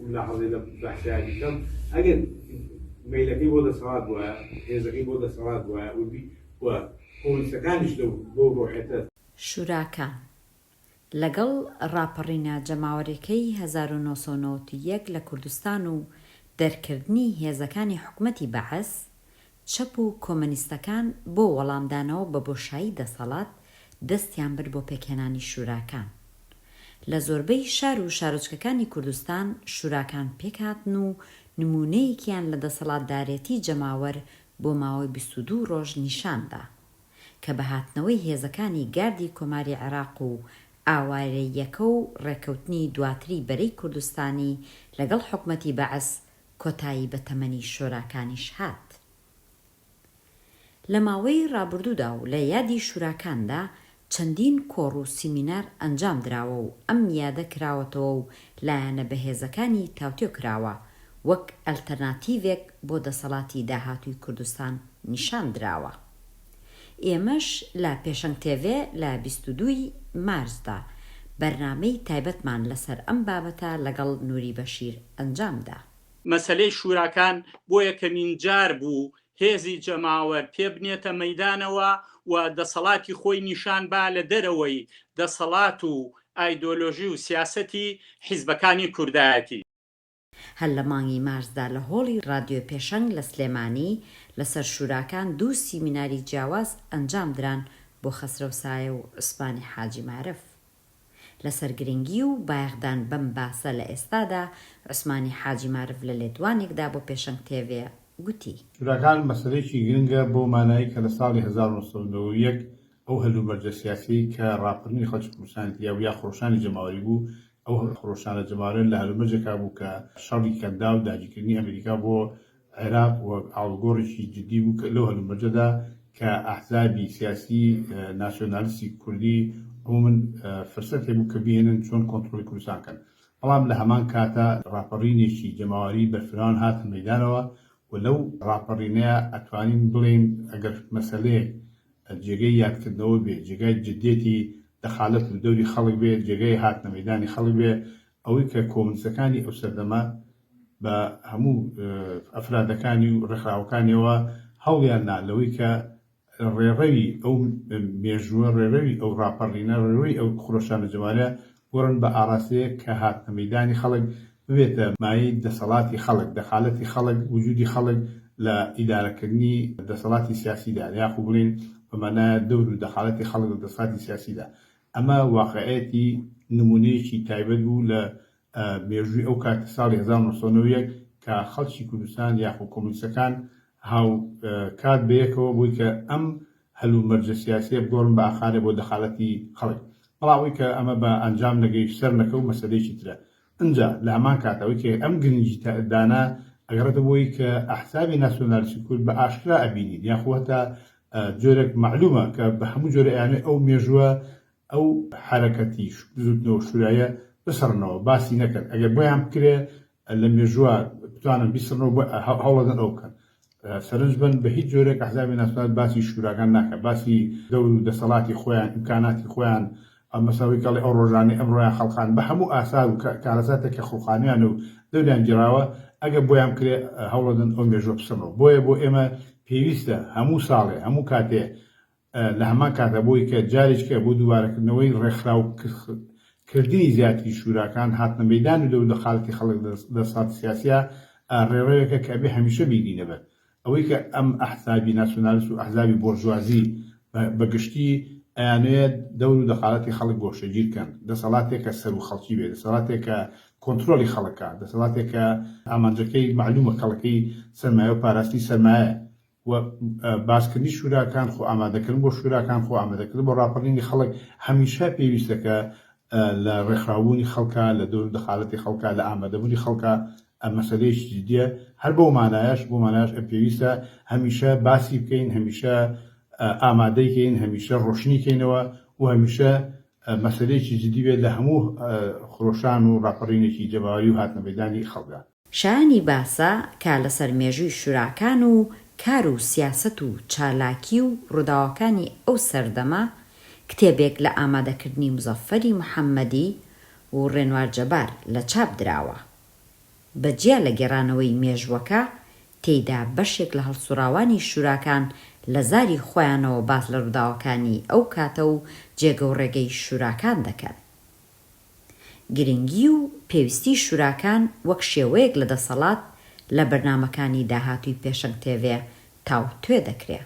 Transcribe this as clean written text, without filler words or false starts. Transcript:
لاحظي بحثي كم أجل ميلكي بودا سواد وهزكي بودا سواد وكون سكانش لو روحته شوراکان لەگەڵ ڕاپەڕینە جەماوەرەکەی 1991 لە کوردستان و دەرکردنی هێزەکانی حکومەتی بەعەس، چەپ و کۆمۆنیستەکان بۆ وەڵامدانەوە بە بۆشایی دەسەڵات دەستیان برد بۆ پێکهێنانی شوراکان. لە زۆربەی شار و شارۆچکەکانی کوردستان شوراکان پێکهاتن و نمونەیەکیان لە دەسەڵاتدارێتی جەماوەر بۆ ماوەی 22 ڕۆژ نیشاندا کە بە هاتنەوەی هێزەکانی گاردی کۆماری عێراق و ئاوارەیەکە و ڕێکەوتنی دواتری بەرەی کوردستانی لەگەڵ حکومەتی بەعەس کۆتایی بە تەمەنی شوراکانیش هات. لە ماوەی ڕابردوودا و لە یادی شوراکاندا چەندین کۆڕ و سیمینار ئەنجام دراوە و ئەم یادە کراوەتەوە و لایەنە بەهێزەکانی تاوتێ کراوە وەک ئەلتەرناتیڤێک بۆ دەسەڵاتی داهاتووی کوردستان نیشان دراوە. ئێمەش لە پێشەنگ تێڤێ لە 22 مارسدا بەرنامەی تایبەتمان لەسەر ئەم بابەتە لەگەڵ نووری بەشیر ئەنجامدا. مەسەلەی شوراکان بۆ یەکەمین جار بوو هێزی جەماوەر پێبنێتە مەیدانەوە و دەسەڵاتی خۆی نیشان با لە دەرەوەی دەسەڵات و ئایدۆلۆژی و سیاسەتی حیزبەکانی کوردایەتی. هەر لە مانگی مارسدا لە هۆڵی رادیۆ پێشەنگ لە سلێمانی لەسەر شوراکان 2 سیمیناری جیاواز ئەنجام دران بۆ خەسرەوسایە و عوسمانی حاجی معرف. لەسەر گرنگی و بایەخدان بەم باسە لە ئێستادا عوسمانی حاجی معرف لە لێدوانێکدا بۆ پێشەنگ تێڤێ گوتی: شوراکان مەسەلەیەکی گرنگە بۆ مانایی کە لە ساڵی 1991 ئەو هەلومەرجە سیاسی کە ڕاپەڕینی خەڵکی کوردستانی یا ویا خۆشانی جەماوەری بوو، ئەو خۆشانە جەماوەریان لە هەلومەرجێکا بوو کە شەڕی کەندا و داگیرکردنی ئەمریکا بۆ عێراق و ئاڵگۆڕێکی جدی بوو لەو هەلومەرجەدا کە ئەحزابی سیاسی ناسیۆنالیستی کوردی عموماً فرسەت هەبوو کە بهێنن چۆن کۆنتڕۆلی کوردستان کەن. بەڵام لە هەمان کاتە ڕاپەڕینێکی جەماوەری بەرفراوان هاتن مەیدانەوە و لەو ڕاپەڕینەیە ئەتوانین بڵێن ئەگەر مەسەلەیە جێگەی یادکردنەوە بێ، جێگای جدێتی دەخالەت و دەوری خەڵک بێ، جێگەی هاتنە مەیدانی خەڵک بێ، ئەوەی کە کۆمونستەکانی ئەو سەردەما بە هەموو ئەفرادەکانی و ڕێکخراوەکانیەوە هەوڵیان نا لەوەی کە ڕێڕەوی ئەو مێژووە، ڕێڕەوی ئەو ڕاپەڕینە، ڕێڕەوی ئەو خۆشانە جەماوەریە گۆڕن بە ئاراستەیە کە هاتنە مەیدانی خەڵک ببێتە مایەی دەسەڵاتی خەڵک، دەخالەتی خەڵک، وجودی خەڵک لە ئیدارەکردنی دەسەڵاتی سیاسیدا، یاخو بڵین بەمانایە دەور و دەخالەتی خەڵک لە دەسەڵاتی سیاسیدا. ئەمە واقعەتی نمونەیەکی تایبەت بوو لە مێژووی ئەو کاتە ساڵی 1991 کە خەڵکی کوردستان یاخو کۆمونیستەکان هاو کات بەیەکەوە بووی کە ئەم هەلومەرجە سیاسیە بگۆڕن بە ئاخارێ بۆ دەخالەتی خەڵک. بەڵاوی کە ئەمە بە ئەنجام نەگەی سەر نەکە و مەسەلەیەکی ترە. اینجا لە هەمان کاتەوەی کە ئەم گرنگی دانا ئەگەڕێتە بۆی کە ئەحزابی ناسیۆنالیستی کورد بە ئاشکرا ئەبینین، یاخو هەتا جۆرێک معلومە کە بە هەموو جۆرە ئەیانێ ئەو مێژووە ئەو حرەکەتی زودنەوە شورایە بسڕنەوە، باسی نەکرد. ئەگەر بۆیان بکرێ لە مێژووە بتوانن بیسڕنەوە بۆ هەوڵەدەن ئەو بکەن. سەرنج بن بە هیچ جۆرێک ئەحزابی ناسیۆنالیست باسی شوراکان ناکات، باسی دەور و دەسەڵاتی خۆیان، ئیمکاناتی خۆیان، مەساوی کەڵی ئەو ڕۆژانەی ئەمڕۆیان خەڵقان بە هەموو ئاسار و کارەساتێکە خۆخانیان و دەوریان گیراوە، ئەگە بۆیان کرێ هەوڵەدەن ئەو مێژوە بسڕنەوە. بۆیە بۆ ئێمە پێویستە هەموو ساڵێ هەموو کاتێ لە هەمان کاتە بۆی کە جارێککە بۆ دووبارەکردنەوەی ڕێکخراوکردنی زیاتری شوراکان هاتنە مەیدان و دەور دەخالەتی خەڵک دەسەڵاتی سیاسیە ڕێڕەوێکە کە ئەبێ هەمیشە بیرینە بێت. ئەوەی کە ئەم ئەحزابی ناسیۆنالیست و ئەحزابی بۆرژوازی بەگشتی ئەیانەیە دەور و دەخالەتی خەڵک گۆشەگیر بکەن، دەسەڵاتێکە سەر و خەڵکی بێت، دەسەڵاتێکە کۆنتڕۆلی خەڵکە، دەسەڵاتێکە ئامانجەکەی معلومە خەڵکی سەرمایە و پاراستی سەرمایە و باسکردنی شوراکان خۆ ئامادەکردن بۆ شوراکان خۆ ئامادەکردن بۆ ڕاپەڕینی خەڵک هەمیشە پێویستەکە لە ڕێکخراوبوونی خەڵکە، لە دەور و دەخالەتی خەڵکە، لە ئامادەبوونی خەڵکە. مەسەلەیەکی جدیە هەر بۆ مانایش پێویستە هەمیشە باسی بکەین، هەمیشە ئامادەیکەین، هەمیشە ڕۆشنیکەینەوە و هەمیشە مەسەلەیەکی جدی بێت لە هەموو خۆشان و ڕاپەڕینێکی جەماوەری و هاتنە مەیدانی خەڵکدا. شایانی باسە کە لەسەر مێژووی شوراکان و کار و سیاسەت و چالاکی و ڕووداوەکانی ئەو سەردەما کتێبێک لە ئامادەکردنی مزەفەری محەممەدی و ڕێنوار جەبار لە چاپ دراوە. بەجیا لە گێڕانەوەی مێژووەکە تێیدا بەشێک لە هەڵسوراوانی شوراکان لە زاری خۆیانەوە باس لە ڕووداوەکانی ئەو کاتە و جێگە و ڕێگەی شوراکان دەکەن. گرنگی و پێویستی شوراکان وەک شێوەیەک لە دەسەڵات لە بەرنامەکانی داهاتووی پێشەنگ تێڤ تاوتوێ دەکرێت.